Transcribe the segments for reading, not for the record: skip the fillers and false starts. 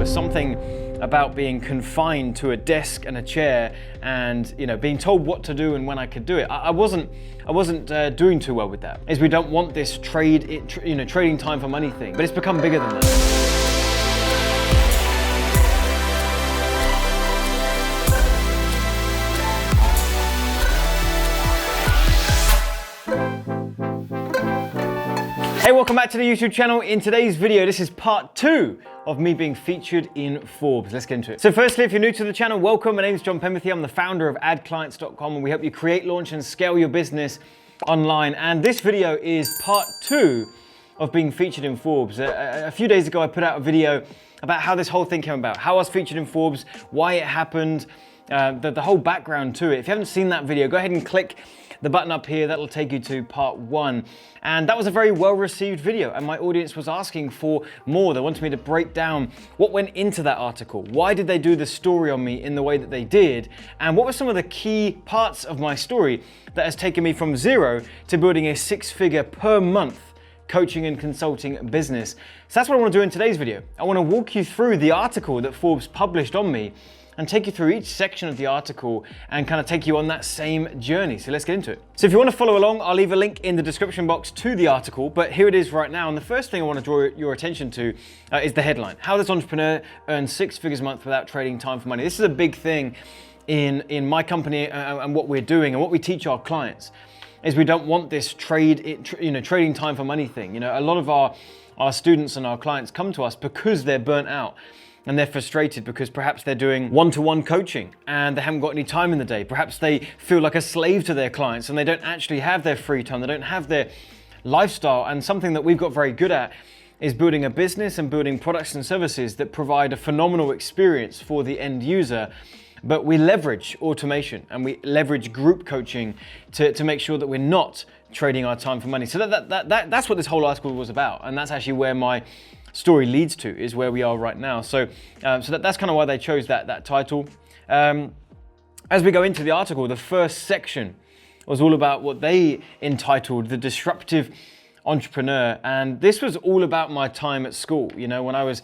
was something about being confined to a desk and a chair and being told what to do and when I could do it. I wasn't doing too well with that. Is we don't want this trading time for money thing, but it's become bigger than that. Hey, welcome back to the YouTube channel. In today's video, this is part 2 of me being featured in Forbes. Let's get into it. So firstly, if you're new to the channel, welcome. My name is Penberthy. I'm the founder of AdClients.com, and we help you create, launch, and scale your business online. And this video is part 2 of being featured in Forbes. A few days ago, I put out a video about how this whole thing came about, how I was featured in Forbes, why it happened, the whole background to it. If you haven't seen that video, go ahead and click the button up here. That'll take you to part 1. And that was a very well-received video, and my audience was asking for more. They wanted me to break down what went into that article. Why did they do the story on me in the way that they did? And what were some of the key parts of my story that has taken me from 0 to building a 6-figure per month coaching and consulting business? So that's what I want to do in today's video. I want to walk you through the article that Forbes published on me and take you through each section of the article and kind of take you on that same journey. So let's get into it. So if you want to follow along, I'll leave a link in the description box to the article, but here it is right now. And the first thing I want to draw your attention to is the headline. How does entrepreneur earn 6 figures a month without trading time for money? This is a big thing in my company and what we're doing and what we teach our clients is we don't want this trading time for money thing. A lot of our students and our clients come to us because they're burnt out. And they're frustrated because perhaps they're doing one-to-one coaching and they haven't got any time in the day. Perhaps they feel like a slave to their clients and they don't actually have their free time. They don't have their lifestyle. And something that we've got very good at is building a business and building products and services that provide a phenomenal experience for the end user. But we leverage automation and we leverage group coaching to make sure that we're not trading our time for money. So that's what this whole article was about. And that's actually where my story leads to, is where we are right now. So that's kind of why they chose that title. As we go into the article, the first section was all about what they entitled the Disruptive Entrepreneur. And this was all about my time at school. When I was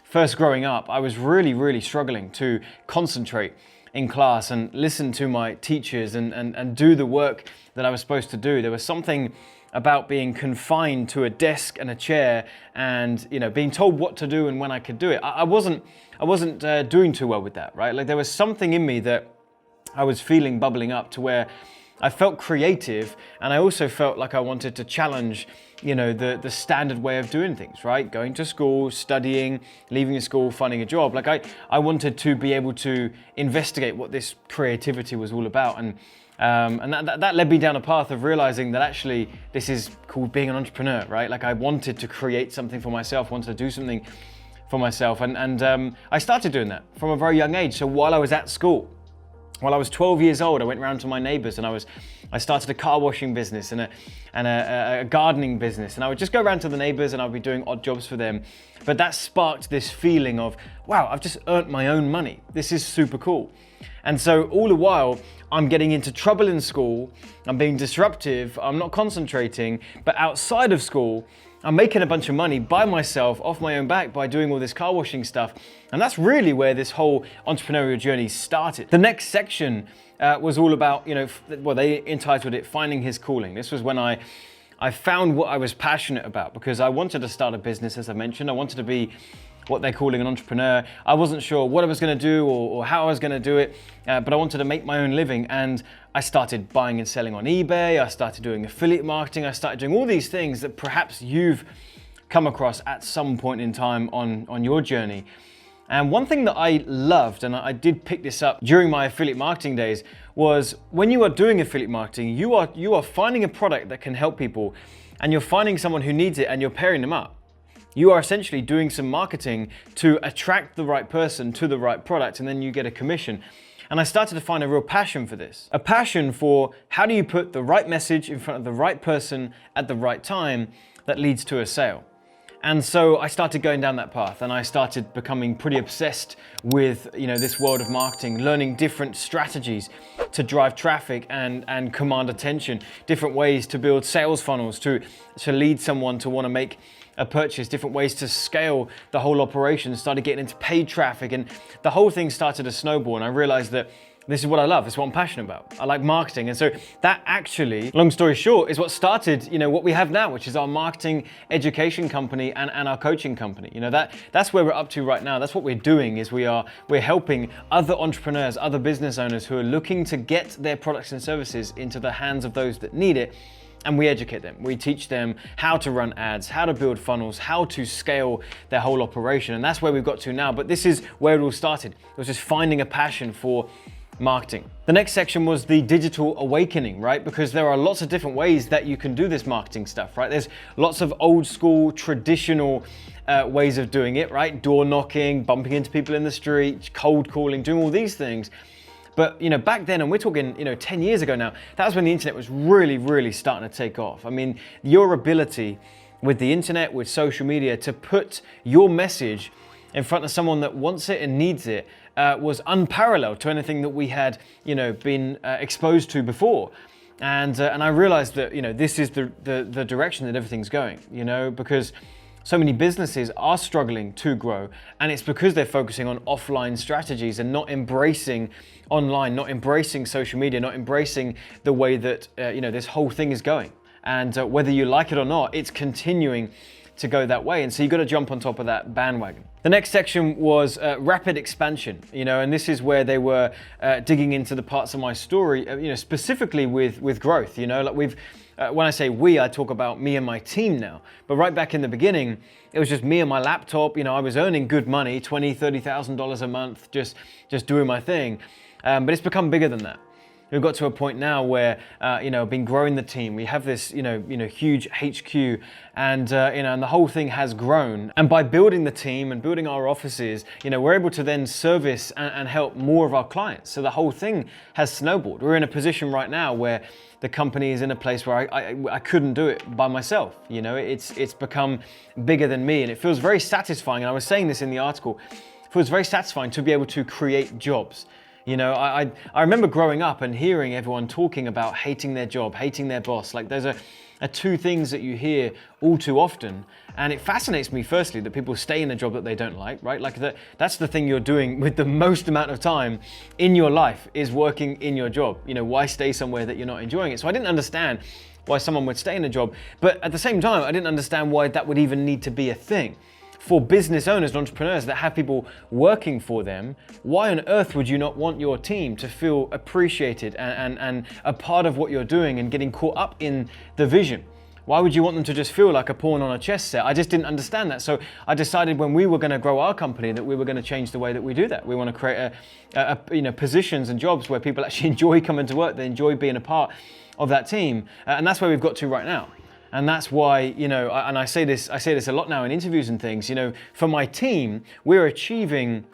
first growing up, I was really struggling to concentrate in class and listen to my teachers and do the work that I was supposed to do. There was something about being confined to a desk and a chair and being told what to do and when I could do it. I wasn't doing too well with that, right? Like there was something in me that I was feeling bubbling up to where I felt creative, and I also felt like I wanted to challenge the standard way of doing things, right? Going to school, studying, leaving school, finding a job. Like I wanted to be able to investigate what this creativity was all about. And that led me down a path of realizing that actually this is called being an entrepreneur, right? Like I wanted to create something for myself, wanted to do something for myself. And I started doing that from a very young age. So while I was at school, while I was 12 years old, I went around to my neighbors and I started a car washing business and a gardening business. And I would just go around to the neighbors and I'd be doing odd jobs for them. But that sparked this feeling of, wow, I've just earned my own money. This is super cool. And so all the while, I'm getting into trouble in school, I'm being disruptive, I'm not concentrating, but outside of school, I'm making a bunch of money by myself, off my own back, by doing all this car washing stuff. And that's really where this whole entrepreneurial journey started. The next section was all about, they entitled it Finding His Calling. This was when I found what I was passionate about, because I wanted to start a business, as I mentioned. I wanted to be what they're calling an entrepreneur. I wasn't sure what I was going to do or how I was going to do it, but I wanted to make my own living. And I started buying and selling on eBay. I started doing affiliate marketing. I started doing all these things that perhaps you've come across at some point in time on your journey. And one thing that I loved, and I did pick this up during my affiliate marketing days, was when you are doing affiliate marketing, you are finding a product that can help people, and you're finding someone who needs it and you're pairing them up. You are essentially doing some marketing to attract the right person to the right product, and then you get a commission. And I started to find a real passion for this. A passion for how do you put the right message in front of the right person at the right time that leads to a sale. And so I started going down that path, and I started becoming pretty obsessed with this world of marketing, learning different strategies to drive traffic and command attention, different ways to build sales funnels to lead someone to want to make purchase, different ways to scale the whole operation, started getting into paid traffic, and the whole thing started to snowball. And I realized that this is what I love. It's what I'm passionate about. I like marketing. And so that actually, long story short, is what started, what we have now, which is our marketing education company and our coaching company. That's where we're up to right now. That's what we're doing, is we're helping other entrepreneurs, other business owners who are looking to get their products and services into the hands of those that need it. And we educate them. We teach them how to run ads, how to build funnels, how to scale their whole operation. And that's where we've got to now. But this is where it all started. It was just finding a passion for marketing. The next section was the digital awakening, right? Because there are lots of different ways that you can do this marketing stuff, right? There's lots of old school, traditional ways of doing it, right? Door knocking, bumping into people in the street, cold calling, doing all these things. But back then, and we're talking 10 years ago now, that was when the internet was really, really starting to take off. I mean, your ability with the internet, with social media, to put your message in front of someone that wants it and needs it was unparalleled to anything that we had been exposed to before. And I realized that this is the direction that everything's going, because so many businesses are struggling to grow, and it's because they're focusing on offline strategies and not embracing online, not embracing social media, not embracing the way that this whole thing is going. And whether you like it or not, it's continuing to go that way. And so you've got to jump on top of that bandwagon. The next section was rapid expansion, and this is where they were digging into the parts of my story, specifically with growth. Like when I say we, I talk about me and my team now. But right back in the beginning, it was just me and my laptop. I was earning good money, $20,000, $30,000 a month, just doing my thing. But it's become bigger than that. We've got to a point now where, I've been growing the team. We have this, huge HQ, and the whole thing has grown. And by building the team and building our offices, we're able to then service and help more of our clients. So the whole thing has snowballed. We're in a position right now where the company is in a place where I couldn't do it by myself. It's become bigger than me, and it feels very satisfying. And I was saying this in the article. It feels very satisfying to be able to create jobs. I remember growing up and hearing everyone talking about hating their job, hating their boss. Like those are two things that you hear all too often. And it fascinates me, firstly, that people stay in a job that they don't like, right? Like that's the thing you're doing with the most amount of time in your life, is working in your job. Why stay somewhere that you're not enjoying it? So I didn't understand why someone would stay in a job. But at the same time, I didn't understand why that would even need to be a thing. For business owners and entrepreneurs that have people working for them, why on earth would you not want your team to feel appreciated and a part of what you're doing and getting caught up in the vision? Why would you want them to just feel like a pawn on a chess set? I just didn't understand that. So I decided when we were going to grow our company that we were going to change the way that we do that. We want to create positions and jobs where people actually enjoy coming to work, they enjoy being a part of that team. And that's where we've got to right now. And that's why, and I say this a lot now in interviews and things, for my team, we're achieving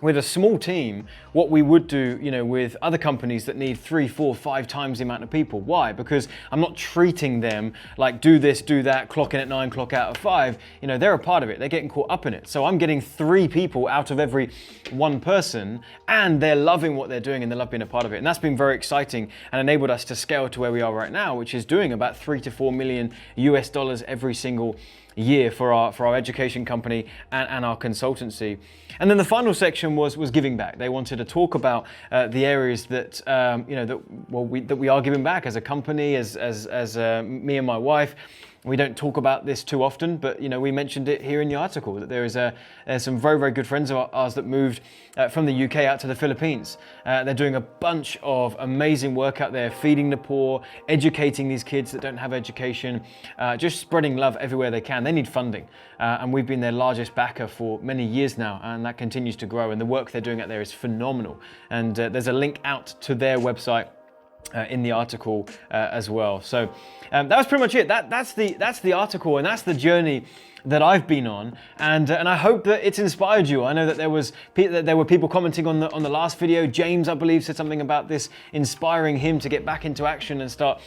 with a small team what we would do, with other companies that need 3, 4, 5 times the amount of people. Why? Because I'm not treating them like do this, do that, clock in at 9, clock out at 5. They're a part of it. They're getting caught up in it. So I'm getting 3 people out of every 1 person, and they're loving what they're doing and they love being a part of it. And that's been very exciting and enabled us to scale to where we are right now, which is doing about $3 to $4 million US every single year for our education company and our consultancy. And then the final section was giving back. They wanted to talk about the areas that that we are giving back as a company, as me and my wife. We don't talk about this too often, but we mentioned it here in the article that there's some very, very good friends of ours that moved from the UK out to the Philippines. They're doing a bunch of amazing work out there, feeding the poor, educating these kids that don't have education, just spreading love everywhere they can. They need funding, and we've been their largest backer for many years now, and that continues to grow. And the work they're doing out there is phenomenal. And there's a link out to their website in the article as well. So that was pretty much it. That's the article, and that's the journey that I've been on, and I hope that it's inspired you. I know that there were people commenting on the last video. James, I believe, said something about this inspiring him to get back into action and start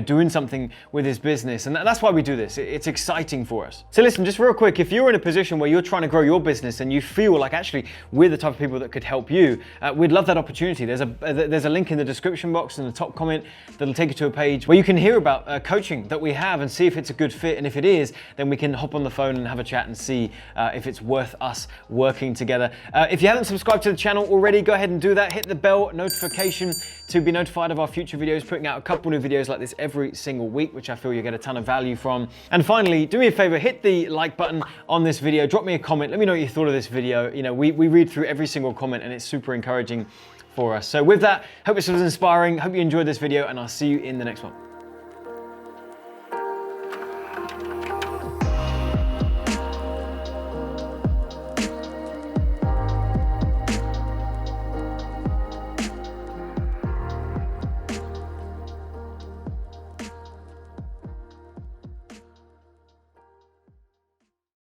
doing something with his business, and that's why we do this. It's exciting for us. So listen, just real quick, if you're in a position where you're trying to grow your business and you feel like actually we're the type of people that could help you, we'd love that opportunity. There's a link in the description box in the top comment that'll take you to a page where you can hear about coaching that we have and see if it's a good fit, and if it is, then we can hop on the phone phone and have a chat and see if it's worth us working together. If you haven't subscribed to the channel already, go ahead and do that. Hit the bell notification to be notified of our future videos, putting out a couple new videos like this every single week, which I feel you get a ton of value from. And finally, do me a favor, hit the like button on this video, drop me a comment, let me know what you thought of this video. You know, we read through every single comment and it's super encouraging for us. So with that, hope this was inspiring, hope you enjoyed this video, and I'll see you in the next one.